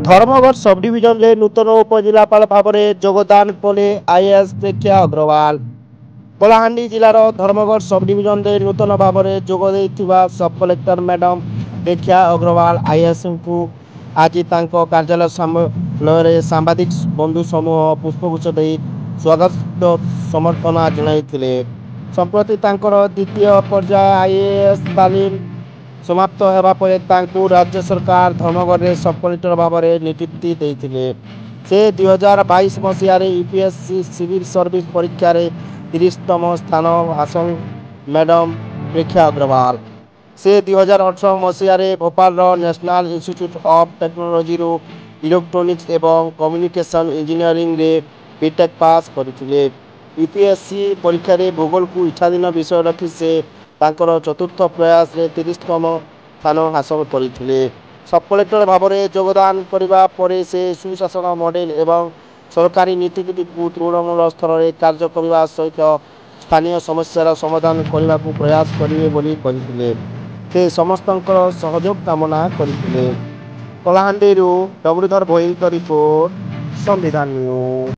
ଧର୍ମଗଡ଼ ସବଡିଭିଜନରେ ନୂତନ ଉପଜିଲ୍ଲାପାଳ ଭାବରେ ଯୋଗଦାନ କଲେ ଆଇଏଏସ୍ ପ୍ରେକ୍ଷା ଅଗ୍ରୱାଲ। କଳାହାଣ୍ଡି ଜିଲ୍ଲାର ଧର୍ମଗଡ଼ ସବଡିଭିଜନରେ ନୂତନ ଭାବରେ ଯୋଗ ଦେଇଥିବା sub collector madam Preksha Agarwal ଆଇଏଏସ୍ଙ୍କୁ ଆଜି ତାଙ୍କ କାର୍ଯ୍ୟାଳୟ ସାମ୍ନାରେ ସାମ୍ବାଦିକ ବନ୍ଧୁ ସମୂହ ପୁଷ୍ପଗୁଚ୍ଛ ଦେଇ ସ୍ୱାଗତ ସମ୍ବର୍ଦ୍ଧନା ଜଣାଇଥିଲେ। ସମ୍ପ୍ରତି ତାଙ୍କର ଦ୍ୱିତୀୟ ପର୍ଯ୍ୟାୟ ଆଇଏଏସ୍ ତାଲିମ ସମାପ୍ତ ହେବା ପରେ ତାଙ୍କୁ ରାଜ୍ୟ ସରକାର ଧର୍ମଗଡ଼ରେ ସବ୍ କଲେକ୍ଟର ଭାବରେ ନିଯୁକ୍ତି ଦେଇଥିଲେ। ସେ 2022 ମସିହାରେ ୟୁପିଏସସି ସିଭିଲ ସର୍ଭିସ ପରୀକ୍ଷାରେ 30ତମ ସ୍ଥାନ ହାସଲ ମ୍ୟାଡାମ ପ୍ରେକ୍ଷା ଅଗ୍ରୱାଲ। ସେ 2018 ମସିହାରେ ଭୋପାଳର ନ୍ୟାସନାଲ ଇନଷ୍ଟିଚ୍ୟୁଟ୍ ଅଫ୍ ଟେକ୍ନୋଲୋଜିରୁ ଇଲେକ୍ଟ୍ରୋନିକ୍ସ ଏବଂ କମ୍ୟୁନିକେସନ ଇଞ୍ଜିନିୟରିଂରେ ବିଟେକ୍ ପାସ୍ କରିଥିଲେ। ୟୁପିଏସସି ପରୀକ୍ଷାରେ ଭୂଗୋଳକୁ ଇଚ୍ଛାଧୀନ ବିଷୟ ରଖି ସେ ତାଙ୍କର ଚତୁର୍ଥ ପ୍ରୟାସରେ 30ତମ ସ୍ଥାନ ହାସଲ କରିଥିଲେ। ସବ୍ କଲେକ୍ଟର ଭାବରେ ଯୋଗଦାନ କରିବା ପରେ ସେ ସୁଶାସନ ମଡେଲ ଏବଂ ସରକାରୀ ନୀତିକୁ ତୃଣମୂଳ ସ୍ତରରେ କାର୍ଯ୍ୟ କରିବା ସହିତ ସ୍ଥାନୀୟ ସମସ୍ୟାର ସମାଧାନ କରିବାକୁ ପ୍ରୟାସ କରିବେ ବୋଲି କହିଥିଲେ। ସେ ସମସ୍ତଙ୍କର ସହଯୋଗ କାମନା କରିଥିଲେ। କଳାହାଣ୍ଡିରୁ ଡବ୍ଲୁଧର ଭୋଇଙ୍କ ରିପୋର୍ଟ, ସମ୍ବିଧାନ ନ୍ୟୁଜ୍।